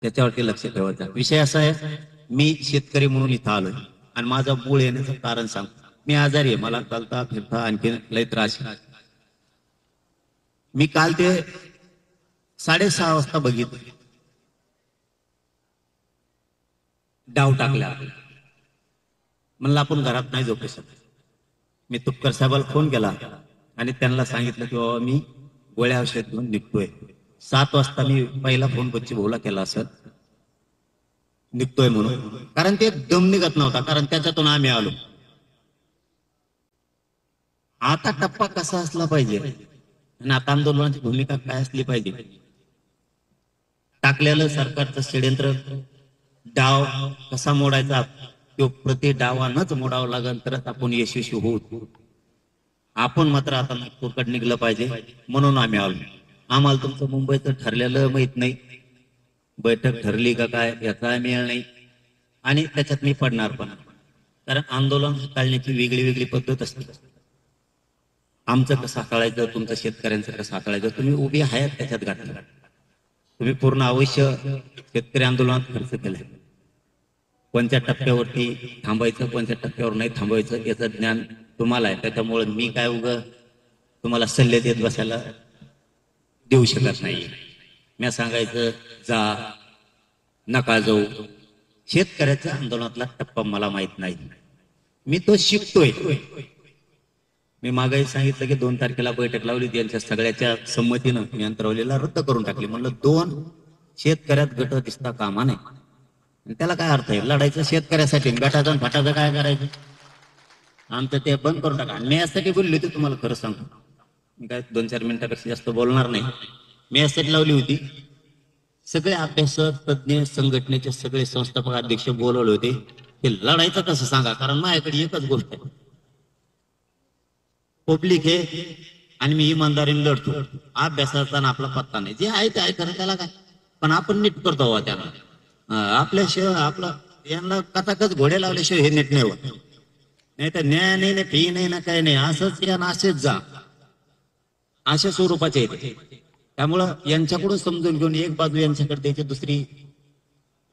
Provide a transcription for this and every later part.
त्याच्यावरती लक्ष ठेवायचा विषय असा आहे. मी शेतकरी म्हणून इथं आलोय आणि माझा मूळ येण्याचं कारण सांगतो. मी आजारी आहे, मला चालता फिरता आणखी लय त्रास आहे. मी काल ते 6:30 वाजता बघितलं, डाव टाकला. म्हणलं आपण घरात नाही झोपू शकत. मी तुपकर साहेबाला फोन केला आणि त्यांना सांगितलं की बाबा मी गोळ्या औषध घेऊन निघतोय. 7 वाजता मी पहिला फोन बच्ची भाऊला केला असेल निघतोय म्हणून, कारण ते दम निघत नव्हता, कारण त्याच्यातून आम्ही आलो. आता टप्पा कसा असला पाहिजे आणि आता आंदोलनाची भूमिका काय असली पाहिजे. टाकलेलं सरकारचं षड्यंत्र, डाव कसा मोडायचा तो प्रति डावानच मोडावं लागेल तरच आपण यशस्वी होऊ. आपण मात्र आता नागपूरकडे निघलं पाहिजे म्हणून आम्ही आलो. आम्हाला तुमचं मुंबईचं ठरलेलं माहित नाही, बैठक ठरली का काय याचा मेळ नाही आणि त्याच्यात मी पडणार पण, कारण आंदोलन हाताळण्याची वेगळी वेगळी पद्धत असते. आमचं कसं हाताळायचं, तुमचं शेतकऱ्यांचं कसं हाताळायचं, तुम्ही उभी आहेत त्याच्यात घातलं. तुम्ही पूर्ण अवश्य शेतकरी आंदोलनात खर्च केलाय. कोणत्या टप्प्यावरती थांबायचं, कोणत्या टप्प्यावर नाही थांबायचं याचं ज्ञान तुम्हाला आहे. त्याच्यामुळे मी काय तुम्हाला सल्ले देत बसायला देऊ शकत नाही. मी सांगायचं जा नका जाऊ. शेतकऱ्याच्या आंदोलनातला टप्पा मला माहित नाही, मी तो शिकतोय. मी मागाही सांगितलं की 2 तारखेला बैठक लावली, त्यांच्या सगळ्याच्या संमतीनं मी अंतरावलीला रद्द करून टाकली. म्हणलं 2 शेतकऱ्यात गट दिसता कामा नाही. त्याला काय अर्थ आहे लढायचं शेतकऱ्यासाठी, गटाचं फटाचं काय करायचं. आमचं ते बंद करून टाका. मी यासाठी बोलली होती, तुम्हाला खरं सांगतो, मी काय 2-4 मिनिटापेक्षा जास्त बोलणार नाही. मी यासाठी लावली होती, सगळे अभ्यासक तज्ञ संघटनेचे सगळे संस्थापक अध्यक्ष बोलवले होते. हे लढायचं कसं सांगा, कारण माझ्याकडे एकच गोष्ट आहे, पब्लिक आहे आणि मी इमानदारीने लढतो. अभ्यासाचा आपला पत्ता नाही, जे आहे ते आहे खरं, त्याला काय. पण आपण नीट करतो त्याला. आपल्याशिवाय आपलं यांना कथाकच घोडे लावल्याशिवाय हे नीट नाही होत. नाही तर न्याय नाही ना फी नाही ना काही नाही, असंच या असेच जा, अशा स्वरूपाचे येते. त्यामुळं यांच्याकडून समजून घेऊन एक बाजू यांच्याकडे द्यायची, दुसरी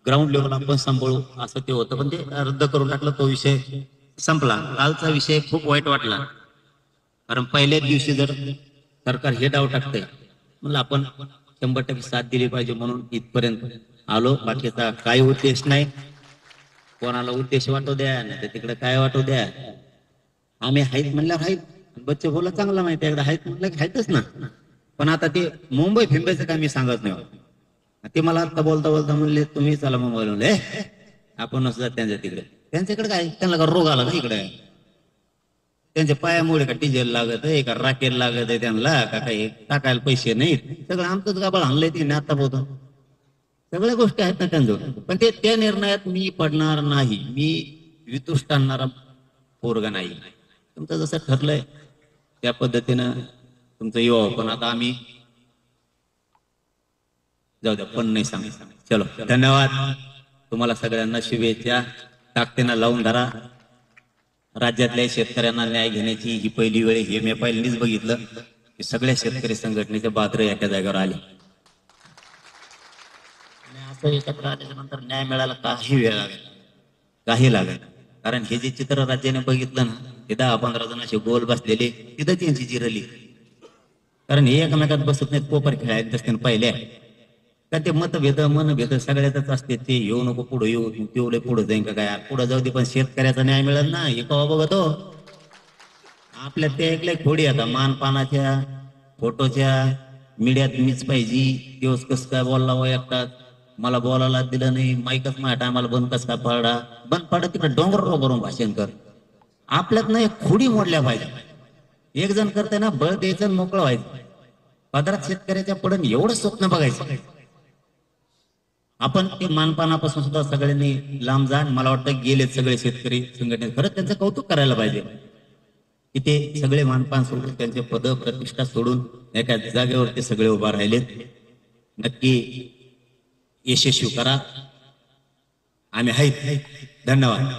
ग्राउंड लेवल आपण सांभाळू असं ते होतं. पण ते रद्द करून टाकलं, तो विषय संपला. कालचा विषय खूप वाईट वाटला, कारण पहिल्याच दिवशी जर सरकार हे डाव टाकतंय म्हणलं आपण 100% साथ दिली पाहिजे म्हणून इथपर्यंत आलो. बाकीचा काही उद्देश नाही, कोणाला उद्देश वाटू द्या नाही तर तिकडे काय वाटू द्या. आम्ही आहेत म्हणल्यावर आहेत, बच्चे बोला चांगला माहिती आहे, आहेत म्हणलं की आहेतच ना. पण आता ते मुंबई फिंबायचं काय मी सांगत नाही. ते मला आता बोलता बोलता म्हणले तुम्ही चला मुंबईला, म्हणले आपण नसतात त्यांच्या तिकडे. त्यांच्याकडे काय, त्यांना का रोग आला का इकडे, त्यांच्या पायामुळे का डिझेल लागत आहे का राकेल लागत आहे त्यांना का काही टाकायला पैसे नाहीत. सगळं आमचंच गाबळ आणलंय ते आता बोलतो, सगळ्या गोष्टी आहेत ना त्यांचं. पण ते त्या निर्णयात मी पडणार नाही, मी वितुष्ट आणणारा पोरगा नाही. तुमचं जसं ठरलंय त्या पद्धतीनं तुमचं युवा. पण आता आम्ही जाऊ द्या, पण नाही सांग. चलो धन्यवाद, तुम्हाला सगळ्यांना शुभेच्छा. ताकदीनं लावून धरा. राज्यातल्या शेतकऱ्यांना न्याय घेण्याची ही पहिली वेळ. हे मी पहिल्यांदाच बघितलं की सगळ्या शेतकरी संघटनेचे बादर एका जागेवर आले. असं एकत्र आल्याच्या नंतर न्याय मिळाला काही वेळ लागेल, काही लागेल. कारण हे जे चित्र राज्याने बघितलं ना, ते 10-15 जण असे गोल बसलेले, तिथं त्यांची जिरली. कारण हे एकमेकात बसत नाहीत, कोपर खेळायला असते पहिले. का ते मतभेद मनभेद सगळ्यातच असते. ते येऊ नको पुढे येऊ, तेवढे पुढे जाईन का काय, पुढे जाऊ दे, पण शेतकऱ्याचा न्याय मिळेल ना, हे कवा बघतो. आपल्या ते ऐकलंय थोडी आता मानपानाच्या फोटोच्या मीडियात मीच पाहिजे. दिवस कस काय बोलला व एकटाच, मला बोलायला दिलं नाही, माईकच माझ्या टायमाला बंद कस काय पडला. बंद पडत तिकडे डोंगर करून भाषण कर. आपल्यात नाही खोडी मोडल्या पाहिजे. एक जण करते ना, बळ द्यायचं मोकळं व्हायचं. पदरात शेतकऱ्याच्या पडून एवढं स्वप्न बघायचं. आपण ते मानपानापासून सुद्धा सगळ्यांनी लांब जा. मला वाटतं गेले सगळे शेतकरी संघटने खरंच त्यांचं कौतुक करायला पाहिजे की ते सगळे मानपान सोडून, त्यांचे पद प्रतिष्ठा सोडून एका जागेवरती सगळे उभा राहिलेत. नक्की यशस्वी करा, आम्ही आहेत. धन्यवाद.